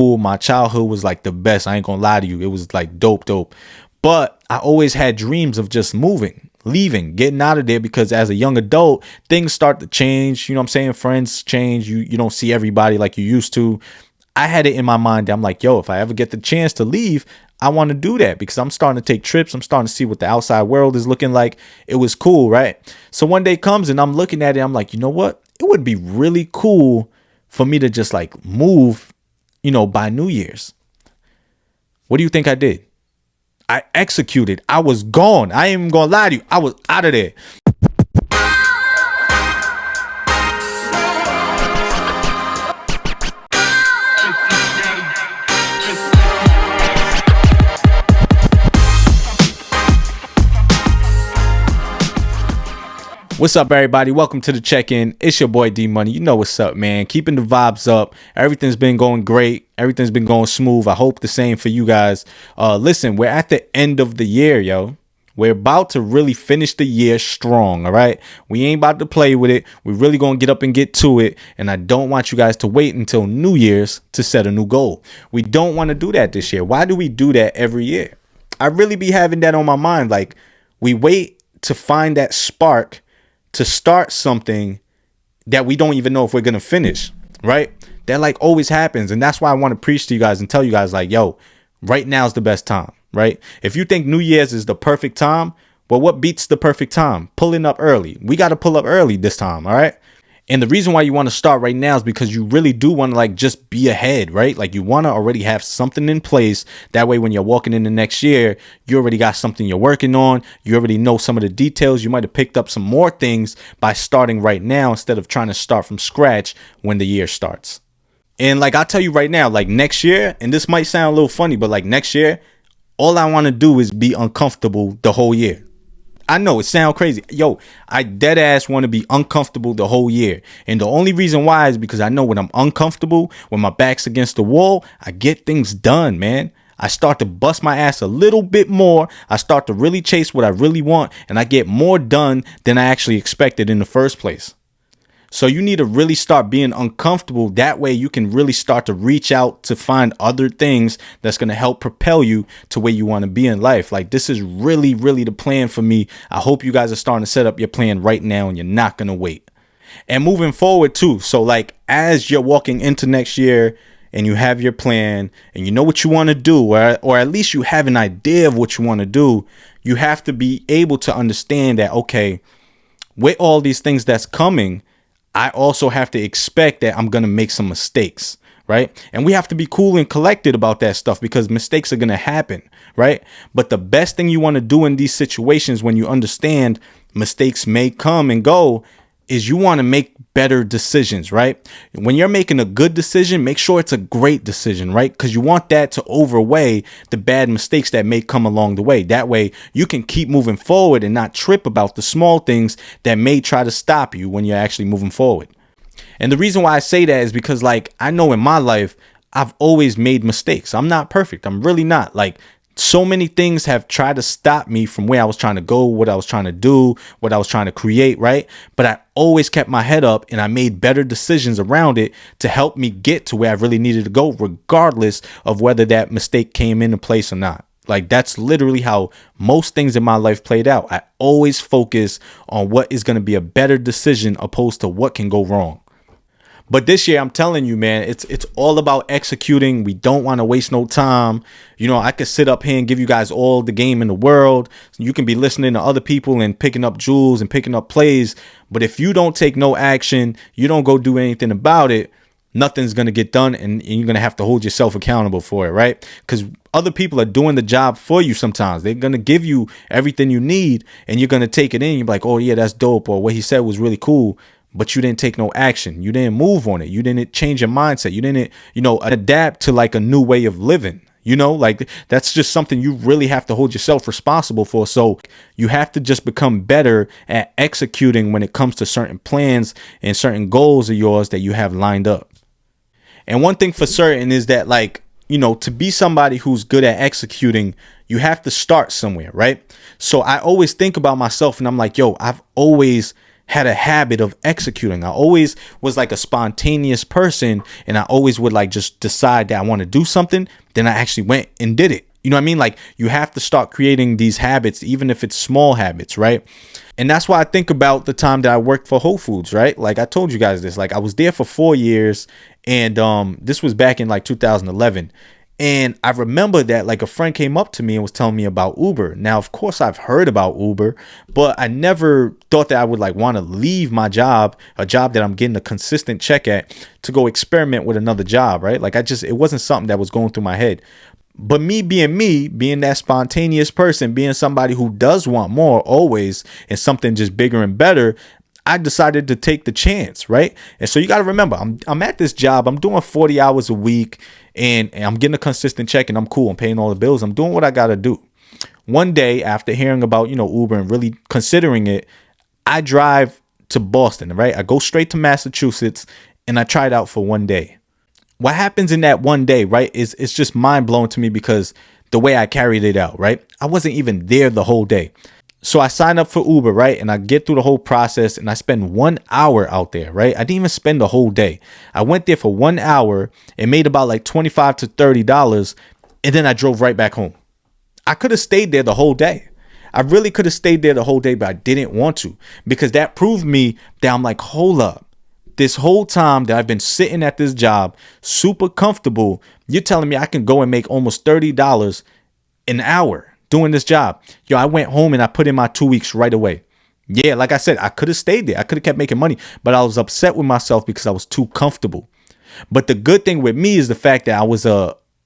My childhood was like the best. I ain't gonna lie to you. It was like dope. But I always had dreams of just moving, leaving, getting out of there, because as a young adult, things start to change. You know what I'm saying? Friends change. You don't see everybody like you used to. I had it in my mind that I'm like, yo, if I ever get the chance to leave, I want to do that, because I'm starting to take trips. I'm starting to see what the outside world is looking like. It was cool, right? So one day comes and I'm looking at it. I'm like, you know what? It would be really cool for me to just like move, by New Year's. What do you think I did? I executed. I was gone. I ain't even gonna lie to you. I was out of there. What's up, everybody? Welcome to the check-in. It's your boy D Money. You know what's up, man. Keeping the vibes up. Everything's been going great. Everything's been going smooth. I hope the same for you guys. Listen, we're at the end of the year, yo. We're about to really finish the year strong, all right? We ain't about to play with it. We're really going to get up and get to it. And I don't want you guys to wait until New Year's to set a new goal. We don't want to do that this year. Why do we do that every year? I really be having that on my mind. Like, we wait to find that spark to start something that we don't even know if we're going to finish, right? That like always happens. And that's why I want to preach to you guys and tell you guys like, yo, right now is the best time, right? If you think New Year's is the perfect time, well, what beats the perfect time? Pulling up early. We got to pull up early this time, all right? And the reason why you want to start right now is because you really do want to like just be ahead, right? Like you want to already have something in place. That way, when you're walking in the next year, you already got something you're working on. You already know some of the details. You might have picked up some more things by starting right now instead of trying to start from scratch when the year starts. And like I'll tell you right now, like next year, and this might sound a little funny, but like next year, all I want to do is be uncomfortable the whole year. I know it sounds crazy. Yo, I dead ass want to be uncomfortable the whole year. And the only reason why is because I know when I'm uncomfortable, when my back's against the wall, I get things done, man. I start to bust my ass a little bit more. I start to really chase what I really want, and I get more done than I actually expected in the first place. So you need to really start being uncomfortable. That way you can really start to reach out to find other things that's going to help propel you to where you want to be in life. Like this is really, really the plan for me. I hope you guys are starting to set up your plan right now and you're not going to wait. And moving forward too. So like as you're walking into next year and you have your plan and you know what you want to do, or at least you have an idea of what you want to do, you have to be able to understand that, okay, with all these things that's coming, I also have to expect that I'm going to make some mistakes, right? And we have to be cool and collected about that stuff because mistakes are going to happen, right? But the best thing you want to do in these situations when you understand mistakes may come and go is you want to make better decisions, right? When you're making a good decision, make sure it's a great decision, right? Because you want that to overweigh the bad mistakes that may come along the way. That way you can keep moving forward and not trip about the small things that may try to stop you when you're actually moving forward. And the reason why I say that is because like I know in my life, I've always made mistakes. I'm not perfect. I'm really not. Like so many things have tried to stop me from where I was trying to go, what I was trying to do, what I was trying to create, right? But I always kept my head up and I made better decisions around it to help me get to where I really needed to go, regardless of whether that mistake came into place or not. Like that's literally how most things in my life played out. I always focus on what is going to be a better decision opposed to what can go wrong. But this year, I'm telling you, man, it's all about executing. We don't want to waste no time. You know, I could sit up here and give you guys all the game in the world. You can be listening to other people and picking up jewels and picking up plays. But if you don't take no action, you don't go do anything about it, nothing's going to get done. And you're going to have to hold yourself accountable for it, right? Because other people are doing the job for you sometimes. They're going to give you everything you need and you're going to take it in. You're like, oh, yeah, that's dope. Or what he said was really cool. But you didn't take no action. You didn't move on it. You didn't change your mindset. You didn't, adapt to like a new way of living. Like that's just something you really have to hold yourself responsible for. So you have to just become better at executing when it comes to certain plans and certain goals of yours that you have lined up. And one thing for certain is that to be somebody who's good at executing, you have to start somewhere, right? So I always think about myself and I'm like, yo, I've always had a habit of executing. I always was like a spontaneous person, and I always would like just decide that I want to do something. Then I actually went and did it. You know what I mean? Like, you have to start creating these habits, even if it's small habits, right? And that's why I think about the time that I worked for Whole Foods, right? Like, I told you guys this, like, I was there for 4 years, and this was back in like 2011. And I remember that like a friend came up to me and was telling me about Uber. Now, of course, I've heard about Uber, but I never thought that I would like want to leave my job, a job that I'm getting a consistent check at, to go experiment with another job, right? Like, it wasn't something that was going through my head. But me, being that spontaneous person, being somebody who does want more always, and something just bigger and better, I decided to take the chance, right? And so you got to remember, I'm at this job, I'm doing 40 hours a week, and I'm getting a consistent check, and I'm cool. I'm paying all the bills. I'm doing what I got to do. One day, after hearing about, Uber and really considering it, I drive to Boston, right? I go straight to Massachusetts, and I try it out for one day. What happens in that one day, right, is it's just mind blowing to me, because the way I carried it out, right? I wasn't even there the whole day. So I sign up for Uber, right? And I get through the whole process, and I spend 1 hour out there, right? I didn't even spend the whole day. I went there for 1 hour and made about like $25 to $30. And then I drove right back home. I could have stayed there the whole day. I really could have stayed there the whole day, but I didn't want to, because that proved me that I'm like, hold up. This whole time that I've been sitting at this job, super comfortable, you're telling me I can go and make almost $30 an hour doing this job. Yo, I went home and I put in my 2 weeks right away. Yeah, like I said, I could have stayed there. I could have kept making money, but I was upset with myself because I was too comfortable. But the good thing with me is the fact that I was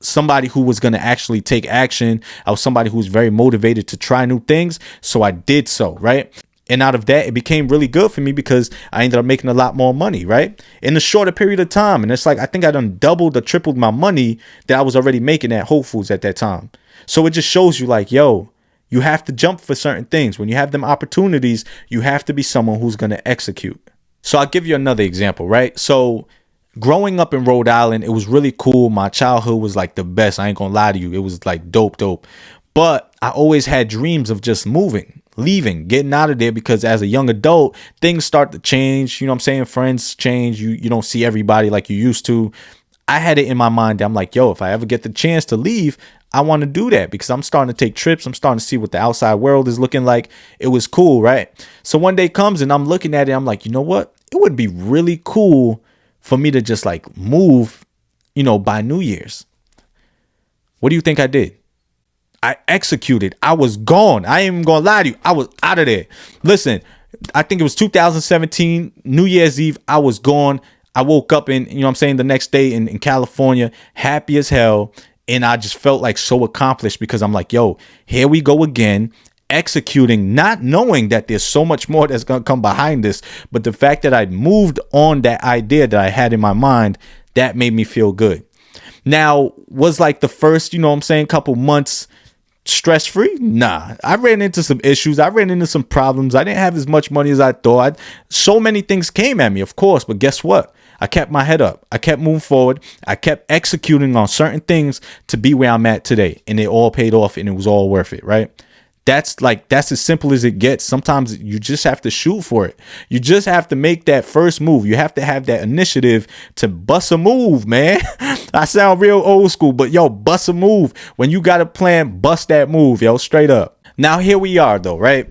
somebody who was going to actually take action. I was somebody who was very motivated to try new things. So I did so, right? And out of that, it became really good for me, because I ended up making a lot more money, right? In a shorter period of time. And it's like, I think I done doubled or tripled my money that I was already making at Whole Foods at that time. So it just shows you like, yo, you have to jump for certain things. When you have them opportunities, you have to be someone who's going to execute. So I'll give you another example, right? So growing up in Rhode Island, it was really cool. My childhood was like the best. I ain't gonna lie to you. It was like dope. But I always had dreams of just moving, leaving, getting out of there, because as a young adult, things start to change. You know what I'm saying? Friends change. You don't see everybody like you used to. I had it in my mind that I'm like, yo, if I ever get the chance to leave, I want to do that, because I'm starting to take trips. I'm starting to see what the outside world is looking like. It was cool, right? So one day comes and I'm looking at it. I'm like, you know what? It would be really cool for me to just like move, by New Year's. What do you think I did? I executed. I was gone. I ain't even gonna lie to you. I was out of there. Listen, I think it was 2017, New Year's Eve. I was gone. I woke up the next day in California, happy as hell. And I just felt like so accomplished, because I'm like, yo, here we go again, executing, not knowing that there's so much more that's going to come behind this. But the fact that I moved on that idea that I had in my mind, that made me feel good. Now, was like the first, couple months stress-free? Nah, I ran into some issues. I ran into some problems. I didn't have as much money as I thought. So many things came at me, of course, but guess what? I kept my head up. I kept moving forward. I kept executing on certain things to be where I'm at today. And it all paid off, and it was all worth it, right? That's as simple as it gets. Sometimes you just have to shoot for it. You just have to make that first move. You have to have that initiative to bust a move, man. I sound real old school, but yo, bust a move. When you got a plan, bust that move, yo, straight up. Now here we are though, right?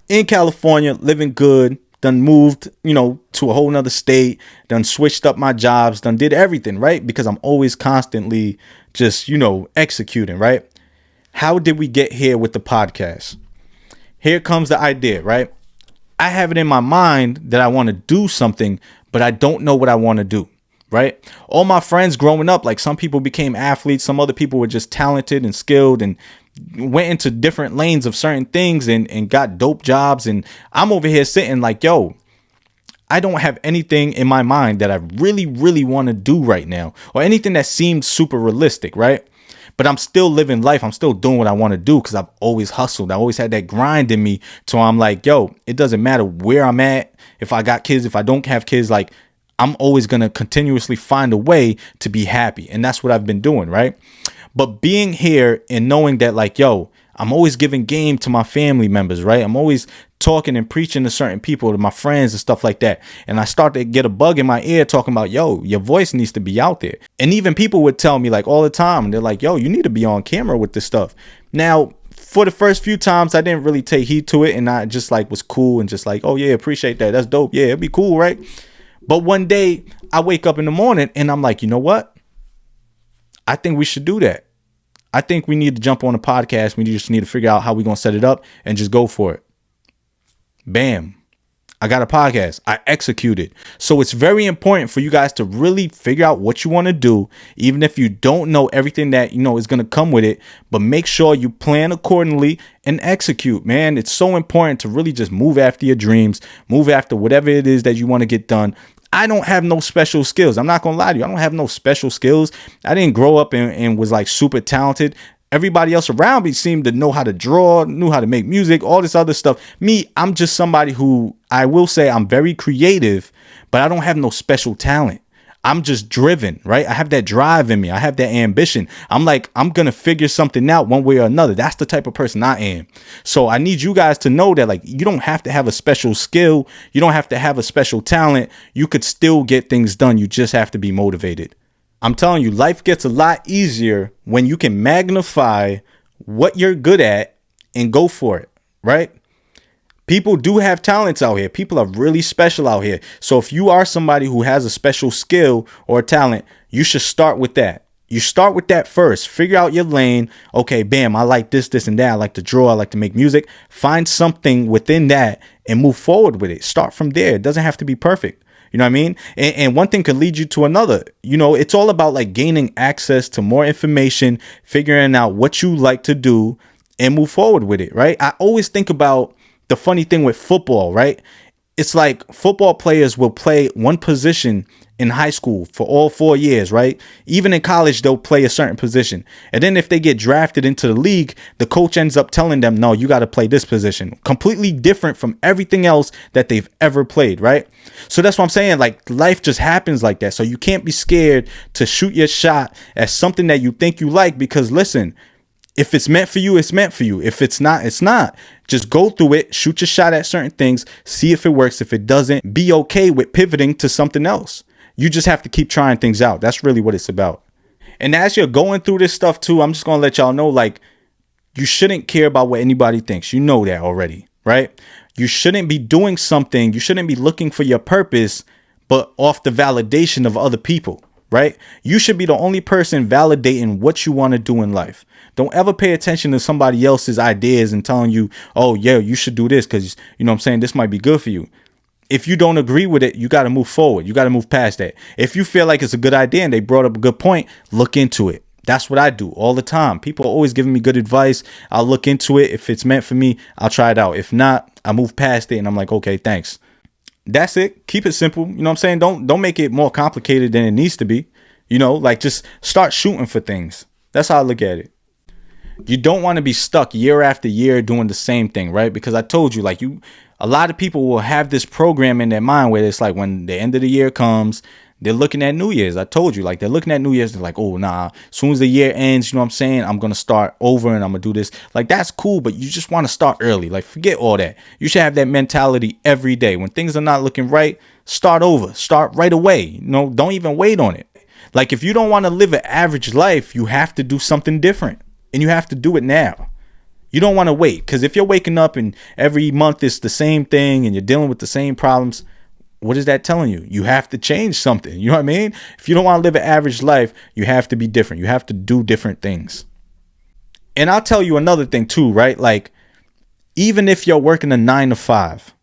In California, living good. Done moved, to a whole nother state, done switched up my jobs, done did everything, right? Because I'm always constantly just, executing, right? How did we get here with the podcast? Here comes the idea, right? I have it in my mind that I want to do something, but I don't know what I want to do, right? All my friends growing up, like some people became athletes, some other people were just talented and skilled and went into different lanes of certain things and got dope jobs. And I'm over here sitting like, yo, I don't have anything in my mind that I really, really want to do right now, or anything that seems super realistic, right? But I'm still living life. I'm still doing what I want to do, because I've always hustled. I always had that grind in me. So I'm like, yo, it doesn't matter where I'm at. If I got kids, if I don't have kids, like I'm always going to continuously find a way to be happy. And that's what I've been doing, right? But being here and knowing that like, yo, I'm always giving game to my family members, right? I'm always talking and preaching to certain people, to my friends and stuff like that. And I start to get a bug in my ear talking about, yo, your voice needs to be out there. And even people would tell me like all the time, they're like, yo, you need to be on camera with this stuff. Now, for the first few times, I didn't really take heed to it. And I just like was cool and just like, oh yeah, appreciate that. That's dope. Yeah, it'd be cool, right? But one day I wake up in the morning and I'm like, you know what? I think we should do that. I think we need to jump on a podcast. We just need to figure out how we're going to set it up and just go for it. Bam. I got a podcast. I executed. So it's very important for you guys to really figure out what you want to do, even if you don't know everything that, is going to come with it. But make sure you plan accordingly and execute, man. It's so important to really just move after your dreams, move after whatever it is that you want to get done. I don't have no special skills. I'm not going to lie to you. I don't have no special skills. I didn't grow up and was like super talented. Everybody else around me seemed to know how to draw, knew how to make music, all this other stuff. Me, I'm just somebody who, I will say I'm very creative, but I don't have no special talent. I'm just driven, right? I have that drive in me. I have that ambition. I'm like, I'm going to figure something out one way or another. That's the type of person I am. So I need you guys to know that, like, you don't have to have a special skill. You don't have to have a special talent. You could still get things done. You just have to be motivated. I'm telling you, life gets a lot easier when you can magnify what you're good at and go for it, right? People do have talents out here. People are really special out here. So if you are somebody who has a special skill or talent, you should start with that. You start with that first. Figure out your lane. Okay, bam, I like this, this, and that. I like to draw. I like to make music. Find something within that and move forward with it. Start from there. It doesn't have to be perfect. You know what I mean? And one thing could lead you to another. It's all about like gaining access to more information, figuring out what you like to do and move forward with it, right? I always think about the funny thing with football, right? It's like football players will play one position in high school for all 4 years, right? Even in college, they'll play a certain position. And then if they get drafted into the league, the coach ends up telling them, no, you got to play this position. Completely different from everything else that they've ever played, right? So that's what I'm saying. Like, life just happens like that. So you can't be scared to shoot your shot at something that you think you like, because listen, if it's meant for you, it's meant for you. If it's not, it's not. Just go through it, shoot your shot at certain things, see if it works. If it doesn't, be okay with pivoting to something else. You just have to keep trying things out. That's really what it's about. And as you're going through this stuff too, I'm just going to let y'all know, like, you shouldn't care about what anybody thinks. You know that already, right? You shouldn't be doing something. You shouldn't be looking for your purpose, but off the validation of other people, right? You should be the only person validating what you want to do in life. Don't ever pay attention to somebody else's ideas and telling you, oh, yeah, you should do this because, you know what I'm saying, this might be good for you. If you don't agree with it, you got to move forward. You got to move past that. If you feel like it's a good idea and they brought up a good point, look into it. That's what I do all the time. People are always giving me good advice. I'll look into it. If it's meant for me, I'll try it out. If not, I move past it and I'm like, okay, thanks. That's it. Keep it simple. You know what I'm saying? Don't make it more complicated than it needs to be. Like, just start shooting for things. That's how I look at it. You don't want to be stuck year after year doing the same thing, right? Because I told you, like, a lot of people will have this program in their mind where it's like when the end of the year comes, they're looking at New Year's. I told you, like, they're looking at New Year's. They're like, oh, nah, as soon as the year ends, you know what I'm saying? I'm going to start over and I'm going to do this. Like, that's cool, but you just want to start early. Like, forget all that. You should have that mentality every day. When things are not looking right, start over. Start right away. Don't even wait on it. Like, if you don't want to live an average life, you have to do something different. And you have to do it now. You don't want to wait, because if you're waking up and every month it's the same thing and you're dealing with the same problems, what is that telling you? You have to change something. You know what I mean? If you don't want to live an average life, you have to be different. You have to do different things. And I'll tell you another thing too, right? Like, even if you're working a 9 to 5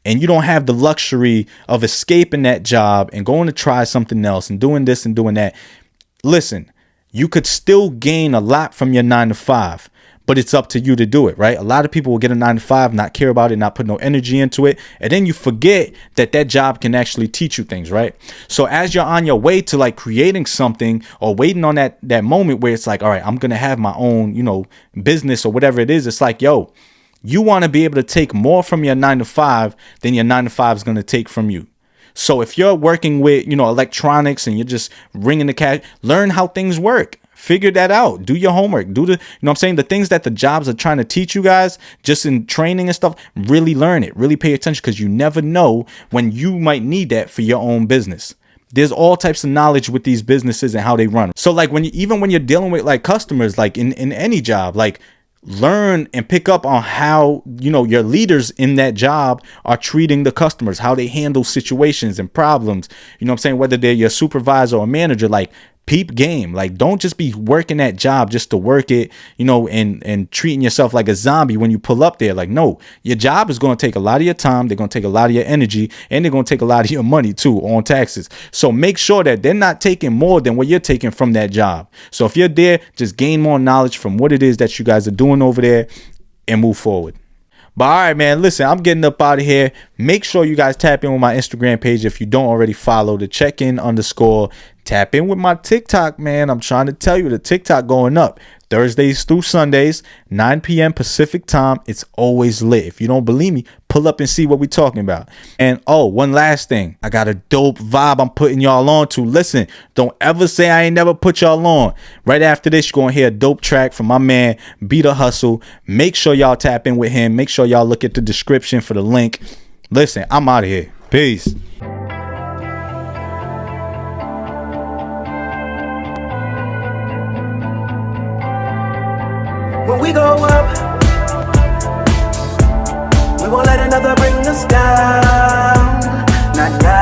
and you don't have the luxury of escaping that job and going to try something else and doing this and doing that, listen, you could still gain a lot from your 9 to 5, but it's up to you to do it, right? A lot of people will get a 9 to 5, not care about it, not put no energy into it. And then you forget that job can actually teach you things, right? So as you're on your way to like creating something or waiting on that moment where it's like, all right, I'm going to have my own, business or whatever it is. It's like, yo, you want to be able to take more from your 9 to 5 than your 9 to 5 is going to take from you. So if you're working with, electronics and you're just ringing the cash, learn how things work. Figure that out. Do your homework. Do the, you know what I'm saying? The things that the jobs are trying to teach you guys just in training and stuff, really learn it. Really pay attention, because you never know when you might need that for your own business. There's all types of knowledge with these businesses and how they run. So like even when you're dealing with like customers, like in any job, like learn and pick up on how, you know, your leaders in that job are treating the customers, how they handle situations and problems. You know what I'm saying? Whether they're your supervisor or manager, like peep game. Like, don't just be working that job just to work it, you know, and treating yourself like a zombie when you pull up there. Like, no, your job is going to take a lot of your time. They're going to take a lot of your energy, and they're going to take a lot of your money too on taxes. So make sure that they're not taking more than what you're taking from that job. So if you're there, just gain more knowledge from what it is that you guys are doing over there and move forward. But all right, man, listen, I'm getting up out of here. Make sure you guys tap in with my Instagram page if you don't already follow, the check-in_. Tap in with my TikTok, man. I'm trying to tell you, the TikTok going up Thursdays through Sundays, 9 p.m. Pacific time. It's always lit. If you don't believe me, pull up and see what we're talking about. And oh, one last thing. I got a dope vibe I'm putting y'all on to. Listen, don't ever say I ain't never put y'all on. Right after this, you're going to hear a dope track from my man, Beeduh Husel. Make sure y'all tap in with him. Make sure y'all look at the description for the link. Listen, I'm out of here. Peace. When we go up, we won't let another bring us down. Not now.